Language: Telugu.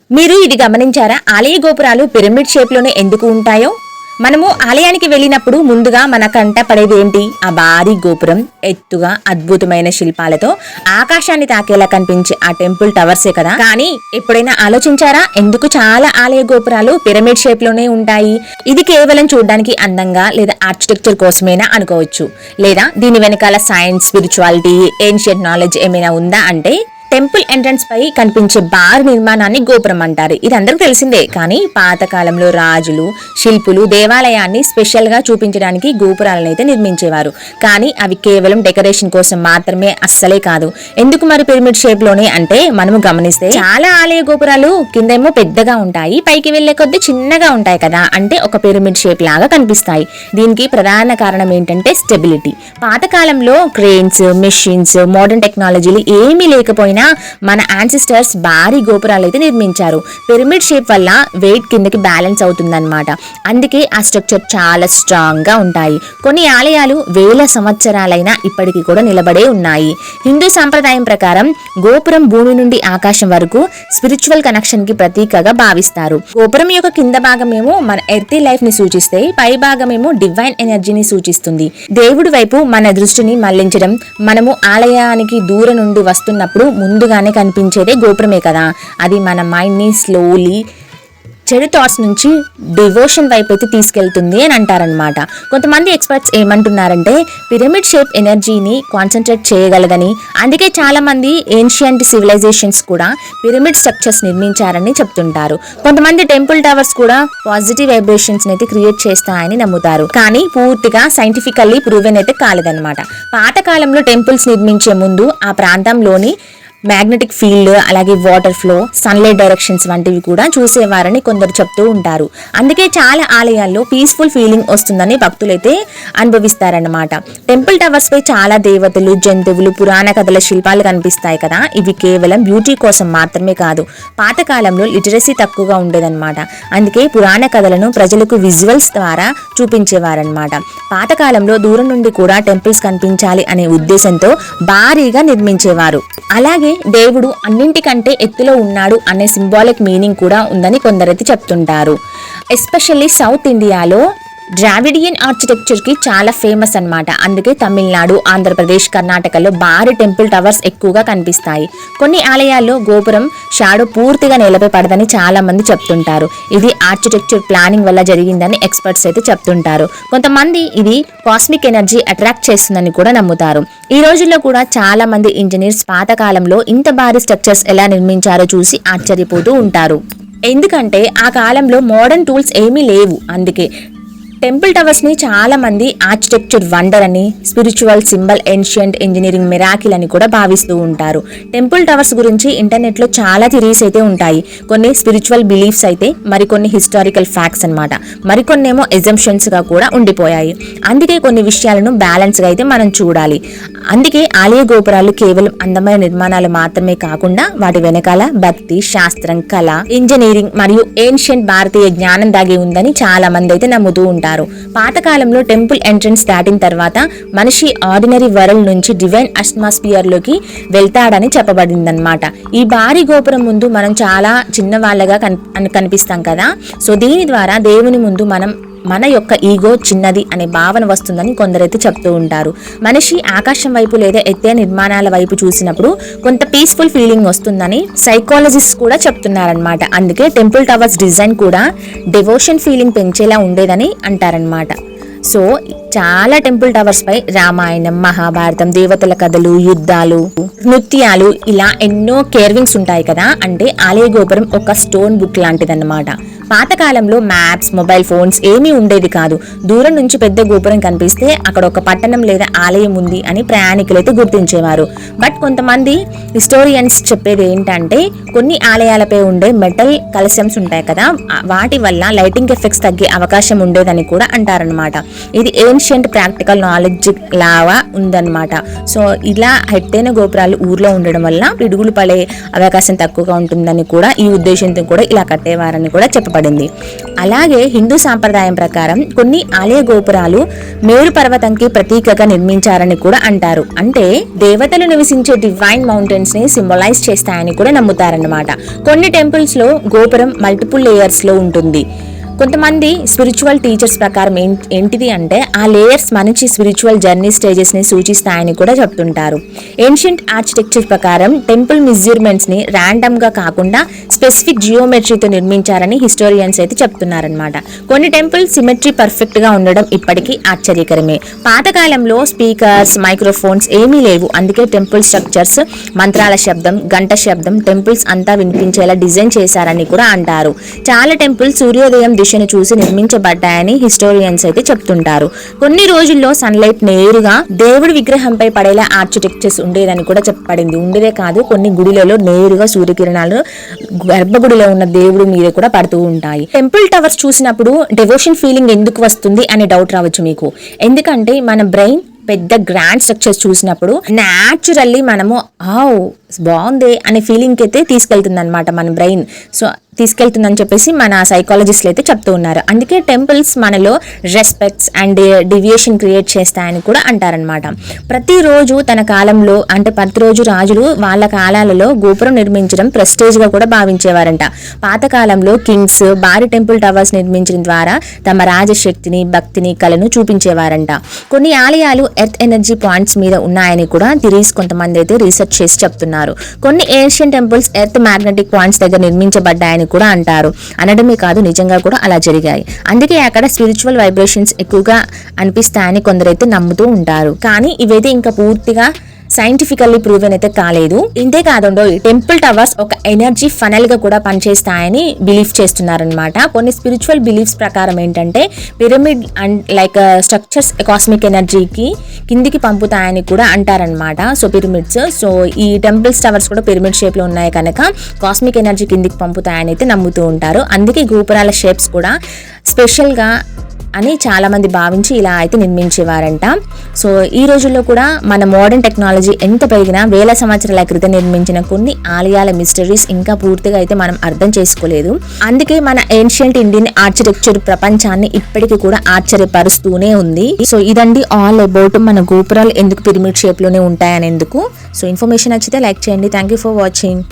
మీరు ఇది గమనించారా? ఆలయ గోపురాలు పిరమిడ్ షేప్ లోనే ఎందుకు ఉంటాయో? మనము ఆలయానికి వెళ్ళినప్పుడు ముందుగా మన కంట పడేది ఏంటి? ఆ భారీ గోపురం, ఎత్తుగా అద్భుతమైన శిల్పాలతో ఆకాశాన్ని తాకేలా కనిపించే ఆ టెంపుల్ టవర్సే కదా. కానీ ఎప్పుడైనా ఆలోచించారా ఎందుకు చాలా ఆలయ గోపురాలు పిరమిడ్ షేప్ లోనే ఉంటాయి? ఇది కేవలం చూడడానికి అందంగా లేదా ఆర్కిటెక్చర్ కోసమేనా అనుకోవచ్చు, లేదా దీని వెనకాల సైన్స్, స్పిరిచువాలిటీ, ఏన్షియంట్ నాలెడ్జ్ ఏమైనా ఉందా అంటే టెంపుల్ ఎంట్రన్స్ పై కనిపించే బార్ నిర్మాణాన్ని గోపురం అంటారు. ఇది అందరికి తెలిసిందే. కానీ పాతకాలంలో రాజులు, శిల్పులు దేవాలయాన్ని స్పెషల్ గా చూపించడానికి గోపురాలను అయితే నిర్మించేవారు. కానీ అవి కేవలం డెకరేషన్ కోసం మాత్రమే అస్సలే కాదు. ఎందుకు మరి పిరమిడ్ షేప్ లోనే అంటే, మనము గమనిస్తే చాలా ఆలయ గోపురాలు కిందేమో పెద్దగా ఉంటాయి, పైకి వెళ్లే కొద్ది చిన్నగా ఉంటాయి కదా, అంటే ఒక పిరమిడ్ షేప్ లాగా కనిపిస్తాయి. దీనికి ప్రధాన కారణం ఏంటంటే స్టెబిలిటీ. పాతకాలంలో క్రేన్స్, మెషిన్స్, మోడర్న్ టెక్నాలజీలు ఏమీ లేకపోయినా మన యాన్సిస్టర్స్ భారీ గోపురాలు అయితే నిర్మించారు. పిరమిడ్ షేప్ వల్ల వెయిట్ కిందకి బ్యాలెన్స్ అవుతుందన్నమాట. అందుకే ఆ స్ట్రక్చర్ చాలా స్ట్రాంగ్ గా ఉంటాయి. కొన్ని ఆలయాలు వేల సంవత్సరాలైనా ఇప్పటికీ కూడా నిలబడే ఉన్నాయి. హిందూ సంప్రదాయం ప్రకారం గోపురం భూమి నుండి ఆకాశం వరకు స్పిరిచువల్ కనెక్షన్ కి ప్రతీకగా భావిస్తారు. గోపురం యొక్క కింద భాగమేమో మన ఎర్తీ లైఫ్ ని సూచిస్తే, పై భాగమేమో డివైన్ ఎనర్జీని సూచిస్తుంది. దేవుడి వైపు మన దృష్టిని మళ్లించడం. మనము ఆలయానికి దూరం నుండి వస్తున్నప్పుడు ముందుగానే కనిపించేదే గోపురమే కదా. అది మన మైండ్ ని స్లోలీ చెడు థాట్స్ నుంచి డివోషన్ వైపు అయితే తీసుకెళ్తుంది అని అంటారనమాట. కొంతమంది ఎక్స్పర్ట్స్ ఏమంటున్నారంటే పిరమిడ్ షేప్ ఎనర్జీని కాన్సన్ట్రేట్ చేయగలదని, అందుకే చాలా మంది ఏన్షియంట్ సివిలైజేషన్స్ కూడా పిరమిడ్ స్ట్రక్చర్స్ నిర్మించారని చెప్తుంటారు. కొంతమంది టెంపుల్ టవర్స్ కూడా పాజిటివ్ వైబ్రేషన్స్ అయితే క్రియేట్ చేస్తాయని నమ్ముతారు. కానీ పూర్తిగా సైంటిఫికల్లీ ప్రూవెన్ అయితే కాలేదన్నమాట. పాతకాలంలో టెంపుల్స్ నిర్మించే ముందు ఆ ప్రాంతంలోని మ్యాగ్నెటిక్ ఫీల్డ్, అలాగే వాటర్ ఫ్లో, సన్లైట్ డైరెక్షన్స్ వంటివి కూడా చూసేవారని కొందరు చెప్తూ ఉంటారు. అందుకే చాలా ఆలయాల్లో పీస్ఫుల్ ఫీలింగ్ వస్తుందని భక్తులైతే అనుభవిస్తారన్నమాట. టెంపుల్ టవర్స్ పై చాలా దేవతలు, జంతువులు, పురాణ కథల శిల్పాలు కనిపిస్తాయి కదా. ఇవి కేవలం బ్యూటీ కోసం మాత్రమే కాదు. పాతకాలంలో లిటరసీ తక్కువగా ఉండేదన్నమాట. అందుకే పురాణ కథలను ప్రజలకు విజువల్స్ ద్వారా చూపించేవారన్నమాట. పాతకాలంలో దూరం నుండి కూడా టెంపుల్స్ కనిపించాలి అనే ఉద్దేశంతో భారీగా నిర్మించేవారు. అలాగే దేవుడు అన్నింటికంటే ఎత్తులో ఉన్నాడు అనే సింబాలిక్ మీనింగ్ కూడా ఉందని కొందరైతే చెప్తుంటారు. ఎస్పెషల్లీ సౌత్ ఇండియాలో ద్రావిడియన్ ఆర్కిటెక్చర్ కి చాలా ఫేమస్ అన్నమాట. అందుకే తమిళనాడు, ఆంధ్రప్రదేశ్, కర్ణాటకలో భారీ టెంపుల్ టవర్స్ ఎక్కువగా కనిపిస్తాయి. కొన్ని ఆలయాల్లో గోపురం షాడో పూర్తిగా నేలపై పడదని చాలా మంది చెప్తుంటారు. ఇది ఆర్కిటెక్చర్ ప్లానింగ్ వల్ల జరిగిందని ఎక్స్పర్ట్స్ అయితే చెప్తుంటారు. కొంతమంది ఇది కాస్మిక్ ఎనర్జీ అట్రాక్ట్ చేస్తుందని కూడా నమ్ముతారు. ఈ రోజుల్లో కూడా చాలా మంది ఇంజనీర్స్ పాతకాలంలో ఇంత భారీ స్ట్రక్చర్స్ ఎలా నిర్మించారో చూసి ఆశ్చర్యపోతూ ఉంటారు. ఎందుకంటే ఆ కాలంలో మోడర్న్ టూల్స్ ఏమీ లేవు. అందుకే టెంపుల్ టవర్స్ ని చాలా మంది ఆర్కిటెక్చర్ వండర్ అని, spiritual symbol, ancient engineering miracle అని కూడా భావిస్తూ ఉంటారు. టెంపుల్ టవర్స్ గురించి ఇంటర్నెట్ లో చాలా థియరీస్ అయితే ఉంటాయి. కొన్ని స్పిరిచువల్ బిలీఫ్స్ అయితే, మరికొన్ని హిస్టారికల్ ఫ్యాక్ట్స్ అన్నమాట. మరికొన్నేమో ఎజంప్షన్స్ గా కూడా ఉండిపోయాయి. అందుకే కొన్ని విషయాలను బ్యాలెన్స్ గా అయితే మనం చూడాలి. అందుకే ఆలయ గోపురాలు కేవలం అందమైన నిర్మాణాలు మాత్రమే కాకుండా వాటి వెనకాల భక్తి, శాస్త్రం, కళ, ఇంజనీరింగ్ మరియు ఏన్షియంట్ భారతీయ జ్ఞానం దాగి ఉందని చాలా మంది అయితే నమ్ముతూ ఉంటారు. పాతకాలంలో టెంపుల్ ఎంట్రన్స్ దాటిన తర్వాత మనిషి ఆర్డినరీ వరల్డ్ నుంచి డివైన్ అట్మాస్ఫియర్ లోకి వెళ్తాడని చెప్పబడిందన్నమాట. ఈ భారీ గోపురం ముందు మనం చాలా చిన్న వాళ్ళగా కనిపిస్తాం కదా. సో దీని ద్వారా దేవుని ముందు మన యొక్క ఈగో చిన్నది అనే భావన వస్తుందని కొందరైతే చెప్తూ ఉంటారు. మనిషి ఆకాశం వైపు లేదా ఎత్తైన నిర్మాణాల వైపు చూసినప్పుడు కొంత పీస్ఫుల్ ఫీలింగ్ వస్తుందని సైకాలజిస్ట్ కూడా చెప్తున్నారనమాట. అందుకే టెంపుల్ టవర్స్ డిజైన్ కూడా డివోషన్ ఫీలింగ్ పెంచేలా ఉండేదని అంటారనమాట. సో చాలా టెంపుల్ టవర్స్ పై రామాయణం, మహాభారతం, దేవతల కథలు, యుద్ధాలు, నృత్యాలు ఇలా ఎన్నో కేర్వింగ్స్ ఉంటాయి కదా. అంటే ఆలయ గోపురం ఒక స్టోన్ బుక్ లాంటిదన్నమాట. పాతకాలంలో మ్యాప్స్, మొబైల్ ఫోన్స్ ఏమీ ఉండేది కాదు. దూరం నుంచి పెద్ద గోపురం కనిపిస్తే అక్కడ ఒక పట్టణం లేదా ఆలయం ఉంది అని ప్రయాణికులైతే గుర్తించేవారు. బట్ కొంతమంది హిస్టోరియన్స్ చెప్పేది ఏంటంటే కొన్ని ఆలయాలపై ఉండే మెటల్ కలశమ్స్ ఉంటాయి కదా, వాటి వల్ల లైటింగ్ ఎఫెక్ట్స్ తగ్గే అవకాశం ఉండేదని కూడా అంటారనమాట. ఇది ఏన్షియంట్ ప్రాక్టికల్ నాలెడ్జ్ లాగా ఉందన్నమాట. సో ఇలా ఎత్తైన గోపురాలు ఊర్లో ఉండడం వల్ల పిడుగులు పడే అవకాశం తక్కువగా ఉంటుందని కూడా, ఈ ఉద్దేశంతో కూడా ఇలా కట్టేవారని కూడా చెప్పబడింది. చెప్పబడింది. అలాగే హిందూ సాంప్రదాయం ప్రకారం కొన్ని ఆలయ గోపురాలు మేరు పర్వతంకి ప్రతీకగా నిర్మించారని కూడా అంటారు. అంటే దేవతలు నివసించే డివైన్ మౌంటైన్స్ ని సింబలైజ్ చేస్తాయని కూడా నమ్ముతారన్నమాట. కొన్ని టెంపుల్స్ లో గోపురం మల్టిపుల్ లేయర్స్ లో ఉంటుంది. కొంతమంది స్పిరిచువల్ టీచర్స్ ప్రకారం ఏంటిది అంటే ఆ లేయర్స్ మంచి స్పిరిచువల్ జర్నీ స్టేజెస్ ని సూచిస్తాయని కూడా చెప్తుంటారు. ఏన్షియంట్ ఆర్కిటెక్చర్ ప్రకారం టెంపుల్ మెజర్మెంట్స్ ని ర్యాండమ్ గా కాకుండా స్పెసిఫిక్ జియోమెట్రీతో నిర్మించారని హిస్టోరియన్స్ అయితే చెప్తున్నారనమాట. కొన్ని టెంపుల్ సిమెట్రీ పర్ఫెక్ట్ గా ఉండడం ఇప్పటికీ ఆశ్చర్యకరమే. పాతకాలంలో స్పీకర్స్, మైక్రోఫోన్స్ ఏమీ లేవు. అందుకే టెంపుల్ స్ట్రక్చర్స్ మంత్రాల శబ్దం, గంట శబ్దం టెంపుల్స్ అంతా వినిపించేలా డిజైన్ చేశారని కూడా అంటారు. చాలా టెంపుల్ సూర్యోదయం దిశను చూసి నిర్మించబడ్డాయని హిస్టోరియన్స్ అయితే చెప్తుంటారు. కొన్ని రోజుల్లో సన్లైట్ నేరుగా దేవుడి విగ్రహంపై పడేలా ఆర్కిటెక్చర్స్ ఉండేదని కూడా చెప్పబడింది. ఉండేదే కాదు, కొన్ని గుడిలలో నేరుగా సూర్యకిరణాలు గర్భగుడిలో ఉన్న దేవుడి మీద కూడా పడుతూ ఉంటాయి. టెంపుల్ టవర్స్ చూసినప్పుడు డెవోషన్ ఫీలింగ్ ఎందుకు వస్తుంది అనే డౌట్ రావచ్చు మీకు. ఎందుకంటే మన బ్రెయిన్ పెద్ద గ్రాండ్ స్ట్రక్చర్స్ చూసినప్పుడు న్యాచురల్లీ మనము బాగుంది అనే ఫీలింగ్ అయితే తీసుకెళ్తుంది అనమాట మన బ్రెయిన్. సో తీసుకెళ్తుందని చెప్పేసి మన సైకాలజిస్టులు అయితే చెప్తూ ఉన్నారు. అందుకే టెంపుల్స్ మనలో రెస్పెక్ట్స్ అండ్ డివియేషన్ క్రియేట్ చేస్తాయని కూడా అంటారనమాట. ప్రతిరోజు తన కాలంలో అంటే ప్రతిరోజు రాజులు వాళ్ళ కాలాలలో గోపురం నిర్మించడం ప్రెస్టేజ్ గా కూడా భావించేవారంట. పాతకాలంలో కింగ్స్ భారీ టెంపుల్ టవర్స్ నిర్మించడం ద్వారా తమ రాజశక్తిని, భక్తిని, కళను చూపించేవారంట. కొన్ని ఆలయాలు ఎర్త్ ఎనర్జీ పాయింట్స్ మీద ఉన్నాయని కూడా కొంతమంది అయితే రీసెర్చ్ చేసి చెప్తున్నారు. కొన్ని ancient temples earth magnetic points దగ్గర నిర్మించబడ్డాయని కూడా అంటారు. అనడమే కాదు, నిజంగా కూడా అలా జరిగాయి. అందుకే అక్కడ స్పిరిచువల్ వైబ్రేషన్స్ ఎక్కువగా అనిపిస్తాయని కొందరైతే నమ్ముతూ ఉంటారు. కానీ ఇవైతే ఇంకా పూర్తిగా సైంటిఫికల్లీ ప్రూవెన్ అయితే కాలేదు. ఇంతే కాదండో, టెంపుల్ టవర్స్ ఒక ఎనర్జీ ఫనల్ గా కూడా పనిచేస్తాయని బిలీవ్ చేస్తున్నారనమాట. కొన్ని స్పిరిచువల్ బిలీఫ్స్ ప్రకారం ఏంటంటే pyramid and like structures cosmic ఎనర్జీకి కిందికి పంపుతాయని కూడా అంటారనమాట. సో పిరమిడ్స్, సో ఈ టెంపుల్స్ టవర్స్ కూడా పిరమిడ్ షేప్ లో ఉన్నాయి కనుక కాస్మిక్ ఎనర్జీ కిందికి పంపుతాయని అయితే నమ్ముతూ ఉంటారు. అందుకే గోపురాల షేప్స్ కూడా స్పెషల్ గా అని చాలా మంది భావించి ఇలా అయితే నిర్మించేవారంట. సో ఈ రోజుల్లో కూడా మన మోడర్న్ టెక్నాలజీ ఎంత పెరిగినా వేల సంవత్సరాల క్రితం నిర్మించిన కొన్ని ఆలయాల మిస్టరీస్ ఇంకా పూర్తిగా అయితే మనం అర్థం చేసుకోలేదు. అందుకే మన ఏన్షియంట్ ఇండియన్ ఆర్కిటెక్చర్ ప్రపంచాన్ని ఇప్పటికీ కూడా ఆశ్చర్యపరుస్తూనే ఉంది. సో ఇదండి ఆల్ అబౌట్ మన గోపురాలు ఎందుకు పిరమిడ్ షేప్ లోనే ఉంటాయనేందుకు. సో ఇన్ఫర్మేషన్ నచ్చితే లైక్ చేయండి. Thank you for watching.